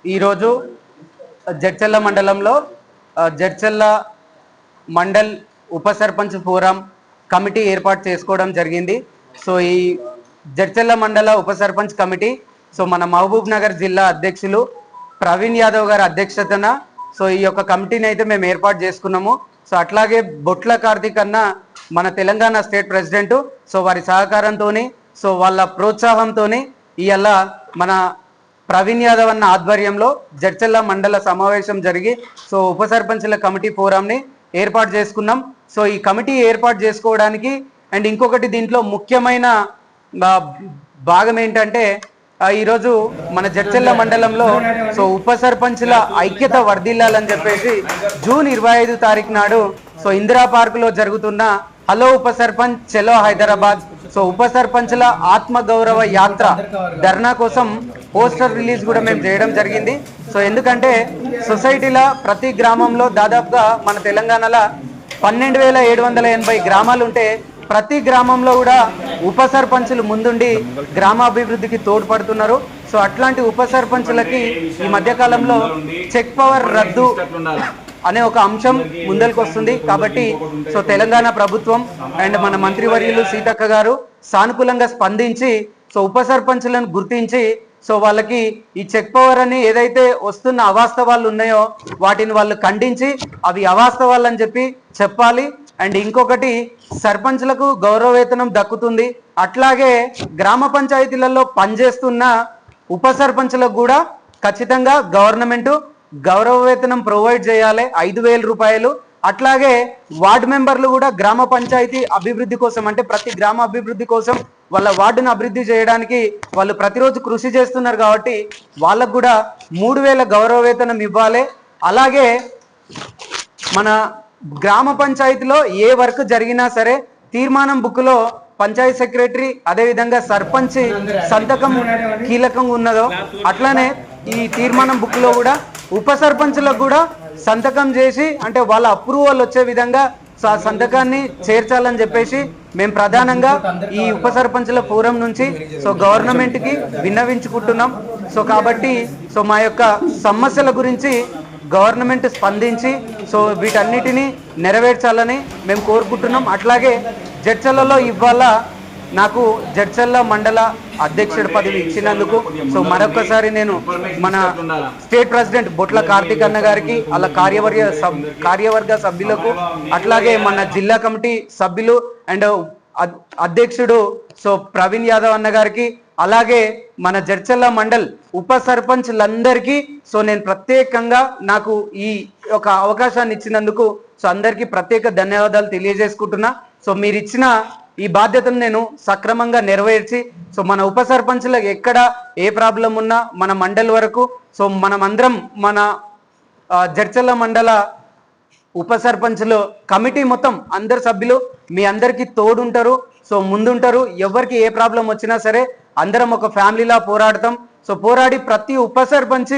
ఈరోజు జడ్చర్ల మండలంలో జడ్చర్ల మండల్ ఉప సర్పంచ్ ఫోరం కమిటీ ఏర్పాటు చేసుకోవడం జరిగింది. సో ఈ జడ్చర్ల మండల ఉప సర్పంచ్ కమిటీ సో మన మహబూబ్ నగర్ జిల్లా అధ్యక్షులు ప్రవీణ్ యాదవ్ గారి అధ్యక్షతన సో ఈ యొక్క కమిటీని అయితే మేము ఏర్పాటు చేసుకున్నాము. సో అట్లాగే బొట్ల కార్తీక్ అన్న మన తెలంగాణ స్టేట్ ప్రెసిడెంట్, సో వారి సహకారంతో సో వాళ్ళ ప్రోత్సాహంతో ఇవాళ మన ప్రవీణ్ యాదవ్ అన్న ఆధ్వర్యంలో జడ్చర్ల మండల సమావేశం జరిగి సో ఉప సర్పంచుల కమిటీ ఫోరంని ఏర్పాటు చేసుకున్నాం. సో ఈ కమిటీ ఏర్పాటు చేసుకోవడానికి అండ్ ఇంకొకటి దీంట్లో ముఖ్యమైన భాగం ఏంటంటే ఈరోజు మన జడ్చర్ల మండలంలో సో ఉప సర్పంచుల ఐక్యత వర్ధిల్లాలని చెప్పేసి జూన్ 25 తారీఖు నాడు సో ఇందిరా పార్కులో జరుగుతున్న హలో ఉప సర్పంచ్ చలో హైదరాబాద్ సో ఉప సర్పంచుల ఆత్మ గౌరవ యాత్ర ధర్నా కోసం పోస్టర్ రిలీజ్ కూడా మేము చేయడం జరిగింది. సో ఎందుకంటే సొసైటీలో ప్రతి గ్రామంలో దాదాపుగా మన తెలంగాణలో 12,780 గ్రామాలు ఉంటే ప్రతి గ్రామంలో కూడా ఉప సర్పంచులు ముందుండి గ్రామాభివృద్ధికి తోడ్పడుతున్నారు. సో అట్లాంటి ఉప సర్పంచులకి ఈ మధ్యకాలంలో చెక్ పవర్ రద్దు అనే ఒక అంశం ముందరికి వస్తుంది. కాబట్టి సో తెలంగాణ ప్రభుత్వం అండ్ మన మంత్రివర్యులు సీతక్క గారు సానుకూలంగా స్పందించి సో ఉప సర్పంచులను గుర్తించి సో వాళ్ళకి ఈ చెక్ పవర్ అని ఏదైతే వస్తున్న అవాస్తవాలు ఉన్నాయో వాటిని వాళ్ళు ఖండించి అవి అవాస్తవాలు అని చెప్పి చెప్పాలి. అండ్ ఇంకొకటి సర్పంచ్లకు గౌరవ వేతనం దక్కుతుంది. అట్లాగే గ్రామ పంచాయతీలలో పనిచేస్తున్న ఉప సర్పంచ్లకు కూడా ఖచ్చితంగా గవర్నమెంట్ గౌరవ వేతనం ప్రొవైడ్ చేయాలి 5,000 రూపాయలు. అట్లాగే వార్డు మెంబర్లు కూడా గ్రామ పంచాయతీ అభివృద్ధి కోసం అంటే ప్రతి గ్రామ అభివృద్ధి కోసం వాళ్ళ వార్డును అభివృద్ధి చేయడానికి వాళ్ళు ప్రతిరోజు కృషి చేస్తున్నారు కాబట్టి వాళ్ళకు కూడా 3,000 గౌరవ వేతనం ఇవ్వాలి. అలాగే మన గ్రామ పంచాయతీలో ఏ వర్క్ జరిగినా సరే తీర్మానం బుక్లో పంచాయతీ సెక్రటరీ అదేవిధంగా సర్పంచ్ సంతకం కీలకంగా ఉన్నదో అట్లానే ఈ తీర్మానం బుక్లో కూడా ఉప సర్పంచులకు కూడా సంతకం చేసి అంటే వాళ్ళ అప్రూవల్ వచ్చే విధంగా సంతకాన్ని చేర్చాలని చెప్పేసి మేము ప్రధానంగా ఈ ఉప సర్పంచుల ఫోరం నుంచి సో గవర్నమెంట్కి విన్నవించుకుంటున్నాం. సో కాబట్టి సో మా యొక్క సమస్యల గురించి గవర్నమెంట్ స్పందించి సో వీటన్నిటిని నెరవేర్చాలని మేము కోరుకుంటున్నాం. అట్లాగే జడ్చర్లలో ఇవాళ నాకు జడ్చర్ల మండల అధ్యక్షుడి పదవి ఇచ్చినందుకు సో మరొకసారి నేను మన స్టేట్ ప్రెసిడెంట్ బొట్ల కార్తీక్ అన్న గారికి అలా కార్యవర్గ సభ్యులకు అట్లాగే మన జిల్లా కమిటీ సభ్యులు అండ్ అధ్యక్షుడు సో ప్రవీణ్ యాదవ్ అన్న గారికి అలాగే మన జడ్చర్ల మండల్ ఉప సర్పంచ్లందరికీ సో నేను ప్రత్యేకంగా నాకు ఈ ఒక అవకాశాన్ని ఇచ్చినందుకు సో అందరికీ ప్రత్యేక ధన్యవాదాలు తెలియజేసుకుంటున్నా. సో మీరు ఇచ్చిన ఈ బాధ్యతను నేను సక్రమంగా నెరవేర్చి సో మన ఉప సర్పంచ్లకు ఎక్కడ ఏ ప్రాబ్లం ఉన్నా మన మండల్ వరకు సో మనమందరం మన జడ్చర్ల మండల ఉప సర్పంచ్లు కమిటీ మొత్తం అందరు సభ్యులు మీ అందరికీ తోడుంటారు. సో ముందుంటారు. ఎవరికి ఏ ప్రాబ్లం వచ్చినా సరే అందరం ఒక ఫ్యామిలీలా పోరాడతాం. సో పోరాడి ప్రతి ఉప సర్పంచ్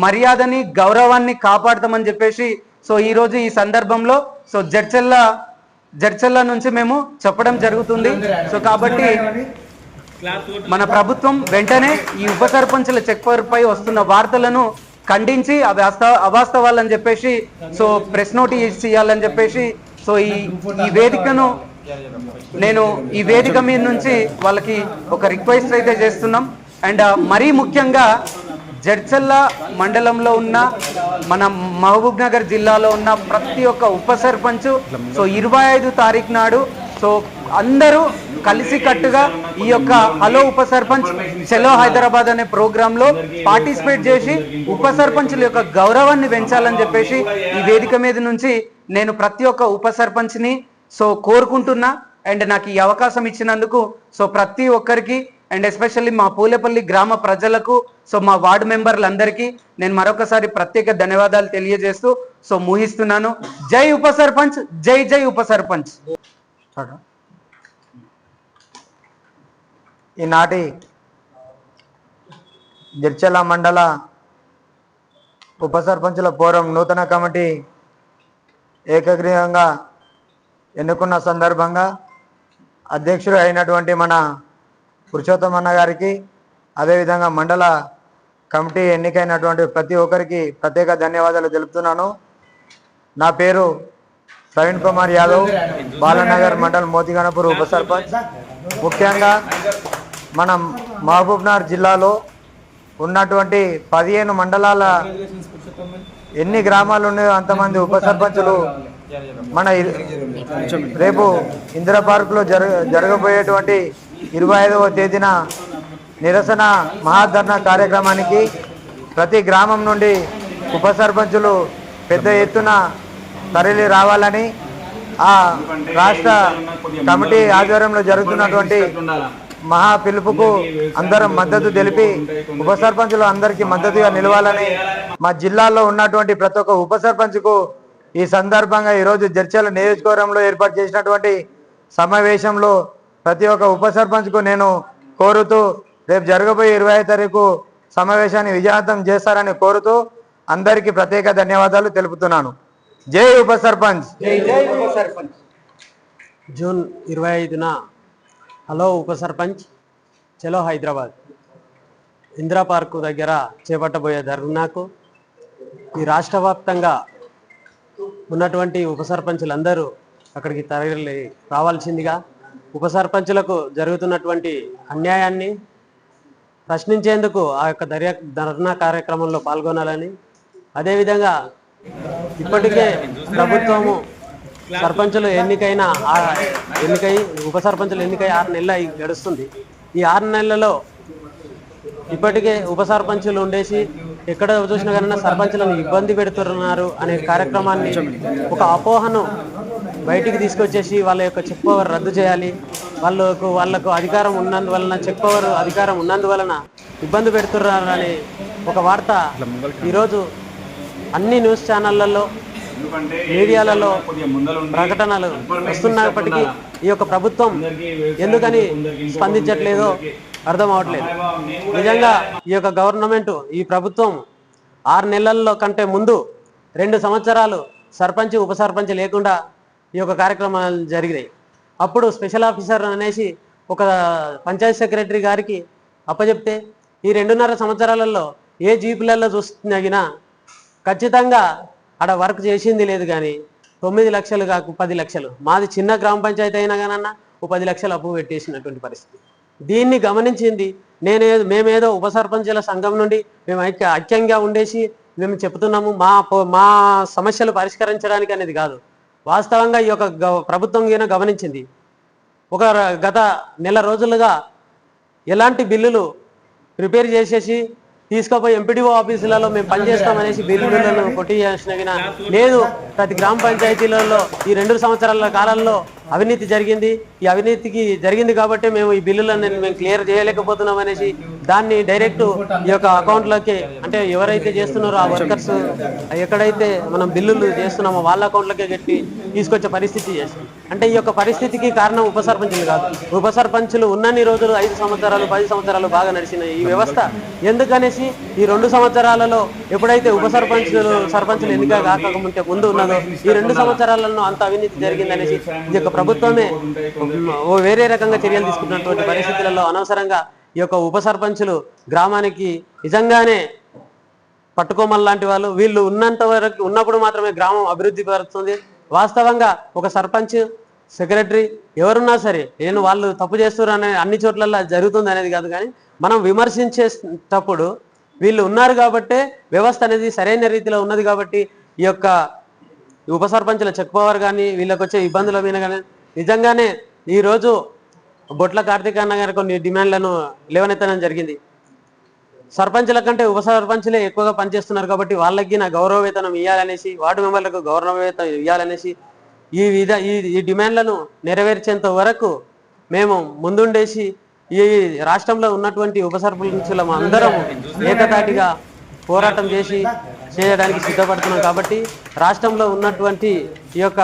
మర్యాదని గౌరవాన్ని కాపాడతామని చెప్పేసి సో ఈరోజు ఈ సందర్భంలో సో జడ్చర్ల నుంచి మేము చెప్పడం జరుగుతుంది. సో కాబట్టి మన ప్రభుత్వం వెంటనే ఈ ఉప సర్పంచుల చెక్ పవర్ పై వస్తున్న వార్తలను ఖండించి అవి అవాస్తవాలని చెప్పేసి సో ప్రెస్ నోటీస్ ఇవ్వాలని చెప్పేసి సో ఈ వేదికను నేను ఈ వేదిక మీద నుంచి వాళ్ళకి ఒక రిక్వెస్ట్ అయితే చేస్తున్నాం. అండ్ మరీ ముఖ్యంగా జడ్చర్ల మండలంలో ఉన్న మన మహబూబ్ నగర్ జిల్లాలో ఉన్న ప్రతి ఒక్క ఉప సర్పంచ్ సో 25 తారీఖు నాడు సో అందరూ కలిసికట్టుగా ఈ యొక్క హలో ఉప సర్పంచ్ చలో హైదరాబాద్ అనే ప్రోగ్రాంలో పార్టిసిపేట్ చేసి ఉప సర్పంచుల యొక్క గౌరవాన్ని పెంచాలని చెప్పేసి ఈ వేదిక మీద నుంచి నేను ప్రతి ఒక్క ఉప సర్పంచ్ని సో కోరుకుంటున్నా. అండ్ నాకు ఈ అవకాశం ఇచ్చినందుకు సో ప్రతి ఒక్కరికి అండ్ ఎస్పెషల్లీ మా పూలేపల్లి గ్రామ ప్రజలకు సో మా వార్డు మెంబర్లందరికీ నేను మరొకసారి ప్రత్యేక ధన్యవాదాలు తెలియజేస్తూ సో ముగిస్తున్నాను. జై ఉప సర్పంచ్, జై జై ఉప సర్పంచ్. ఈనాటి జడ్చర్ల మండల ఉప సర్పంచుల ఫోరం నూతన కమిటీ ఏకగ్రీవంగా ఎన్నుకున్న సందర్భంగా అధ్యక్షుడు అయినటువంటి మన పురుషోత్తమ అన్న గారికి అదేవిధంగా మండల కమిటీ ఎన్నికైనటువంటి ప్రతి ఒక్కరికి ప్రత్యేక ధన్యవాదాలు తెలుపుతున్నాను. నా పేరు ప్రవీణ్ కుమార్ యాదవ్, బాలనగర్ మండల్ మోతిగణపూర్ ఉప సర్పంచ్. ముఖ్యంగా మనం మహబూబ్నగర్ జిల్లాలో ఉన్నటువంటి 15 మండలాల ఎన్ని గ్రామాలు ఉన్నాయో అంతమంది ఉప సర్పంచులు మన రేపు ఇందిరా పార్కులో జరగబోయేటువంటి 25వ తేదీన నిరసన మహాధర్నా కార్యక్రమానికి ప్రతి గ్రామం నుండి ఉప సర్పంచులు పెద్ద ఎత్తున తరలి రావాలని ఆ రాష్ట్ర కమిటీ ఆధ్వర్యంలో జరుగుతున్నటువంటి మహా పిలుపుకు అందరం మద్దతు తెలిపి ఉప సర్పంచులు అందరికీ మద్దతుగా నిలవాలని మా జిల్లాలో ఉన్నటువంటి ప్రతి ఒక్క ఉప సర్పంచ్కు ఈ సందర్భంగా ఈరోజు జడ్చర్ల నియోజకవర్గంలో ఏర్పాటు చేసినటువంటి సమావేశంలో ప్రతి ఒక్క ఉప సర్పంచ్కు నేను కోరుతూ రేపు జరగబోయే 25వ తారీఖు సమావేశాన్ని విజయవంతం చేస్తారని కోరుతూ అందరికీ ప్రత్యేక ధన్యవాదాలు తెలుపుతున్నాను. జై ఉప సర్పంచ్. జూన్ 25న హలో ఉప సర్పంచ్ చలో హైదరాబాద్ ఇందిరా పార్కు దగ్గర చేపట్టబోయే ధర్నాకు ఈ రాష్ట్ర వ్యాప్తంగా ఉన్నటువంటి ఉప సర్పంచులందరూ అక్కడికి తరలి రావాల్సిందిగా, ఉప సర్పంచులకు జరుగుతున్నటువంటి అన్యాయాన్ని ప్రశ్నించేందుకు ఆ యొక్క ధర్నా కార్యక్రమంలో పాల్గొనాలని, అదేవిధంగా ఇప్పటికే ప్రభుత్వము సర్పంచులు ఎన్నికై ఉప సర్పంచులు ఎన్నికై 6 నెలలు గడుస్తుంది. ఈ 6 నెలలలో ఇప్పటికే ఉప సర్పంచులు ఉండేసి ఎక్కడ చూసినా కానీ సర్పంచులను ఇబ్బంది పెడుతున్నారు అనే కార్యక్రమాన్ని, ఒక అపోహను బయటికి తీసుకొచ్చేసి వాళ్ళ యొక్క చెక్ పవర్ రద్దు చేయాలి, వాళ్ళకు అధికారం ఉన్నందువలన, చెక్ పవర్ అధికారం ఉన్నందువలన ఇబ్బంది పెడుతున్నారని ఒక వార్త ఈరోజు అన్ని న్యూస్ ఛానళ్లలో, మీడియాలలో ప్రకటనలు వస్తున్నప్పటికీ ఈ యొక్క ప్రభుత్వం ఎందుకని స్పందించట్లేదో అర్థం అవట్లేదు. నిజంగా ఈ యొక్క గవర్నమెంట్, ఈ ప్రభుత్వం 6 నెలల్లో కంటే ముందు 2 సంవత్సరాలు సర్పంచ్ ఉప సర్పంచ్ లేకుండా ఈ యొక్క కార్యక్రమాలు జరిగినాయి. అప్పుడు స్పెషల్ ఆఫీసర్ అనేసి ఒక పంచాయత్ సెక్రటరీ గారికి అప్పచెప్తే ఈ 2.5 సంవత్సరాలలో ఏ జీపులలో చూసినా ఖచ్చితంగా ఆడ వర్క్ చేసింది లేదు. కానీ 9 లక్షలు కాకు 10 లక్షలు, మాది చిన్న గ్రామ పంచాయతీ అయినా కానన్నా 10 లక్షలు అప్పు పెట్టేసినటువంటి పరిస్థితి. దీన్ని గమనించింది మేమేదో ఉప సర్పంచుల సంఘం నుండి మేము ఐక్యంగా ఉండేసి మేము చెప్తున్నాము మా సమస్యలు పరిష్కరించడానికి అనేది కాదు. వాస్తవంగా ఈ యొక్క ప్రభుత్వం గమనించింది. గత నెల రోజులుగా ఎలాంటి బిల్లులు ప్రిపేర్ చేసేసి తీసుకుపోయి ఎంపీడీఓ ఆఫీసులలో మేము పనిచేస్తామనేసి బిల్లులను కొట్టి చేసినా లేదు. ప్రతి గ్రామ పంచాయతీలలో ఈ 2 సంవత్సరాల కాలంలో అవినీతి జరిగింది. ఈ అవినీతికి జరిగింది కాబట్టి మేము ఈ బిల్లులను మేము క్లియర్ చేయలేకపోతున్నాం అనేసి దాన్ని డైరెక్ట్ ఈ యొక్క అకౌంట్లోకి, అంటే ఎవరైతే చేస్తున్నారో ఆ వర్కర్స్ ఎక్కడైతే మనం బిల్లులు చేస్తున్నామో వాళ్ళ అకౌంట్లోకి కట్టి తీసుకొచ్చే పరిస్థితి చేస్తుంది. అంటే ఈ యొక్క పరిస్థితికి కారణం ఉప సర్పంచులు కాదు. ఉప సర్పంచులు ఉన్నన్ని రోజులు 5 సంవత్సరాలు 10 సంవత్సరాలు బాగా నడిచిన ఈ వ్యవస్థ ఎందుకనేసి ఈ 2 సంవత్సరాలలో ఎప్పుడైతే ఉప సర్పంచులు ఎన్నిక కాకముంటే ముందు ఉన్నదో ఈ 2 సంవత్సరాలలో అంత అవినీతి జరిగిందనేసి ఈ యొక్క ప్రభుత్వమే వేరే రకంగా చర్యలు తీసుకున్నటువంటి పరిస్థితులలో అనవసరంగా ఈ యొక్క ఉప సర్పంచులు గ్రామానికి నిజంగానే పట్టుకోమల్ లాంటి వాళ్ళు, వీళ్ళు ఉన్నంత వరకు ఉన్నప్పుడు మాత్రమే గ్రామం అభివృద్ధి పడుతుంది. వాస్తవంగా ఒక సర్పంచ్, సెక్రటరీ ఎవరున్నా సరే వాళ్ళు తప్పు చేస్తున్నారు అనే అన్ని చోట్ల జరుగుతుంది అనేది కాదు. కానీ మనం విమర్శించేటప్పుడు వీళ్ళు ఉన్నారు కాబట్టే వ్యవస్థ అనేది సరైన రీతిలో ఉన్నది కాబట్టి ఈ యొక్క ఉప సర్పంచుల చెక్ పవర్ కానీ వీళ్ళకి వచ్చే ఇబ్బందుల మీద కానీ నిజంగానే ఈరోజు బొట్ల కార్తీక్ అన్న గారు కొన్ని డిమాండ్లను లేవనెత్తడం జరిగింది. సర్పంచుల కంటే ఉప సర్పంచులే ఎక్కువగా పనిచేస్తున్నారు కాబట్టి వాళ్ళకి నా గౌరవ వేతనం ఇవ్వాలనేసి, వార్డు మెంబర్లకు గౌరవ వేతనం ఇవ్వాలనేసి ఈ డిమాండ్లను నెరవేర్చేంత వరకు మేము ముందుండేసి ఈ రాష్ట్రంలో ఉన్నటువంటి ఉప సర్పంచుల అందరం ఏకతాటిగా పోరాటం చేయడానికి సిద్ధపడుతున్నాం. కాబట్టి రాష్ట్రంలో ఉన్నటువంటి ఈ యొక్క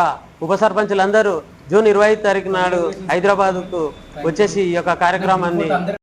ఉప సర్పంచులందరూ జూన్ 25 తారీఖు నాడు హైదరాబాద్కు వచ్చేసి ఈ యొక్క కార్యక్రమాన్ని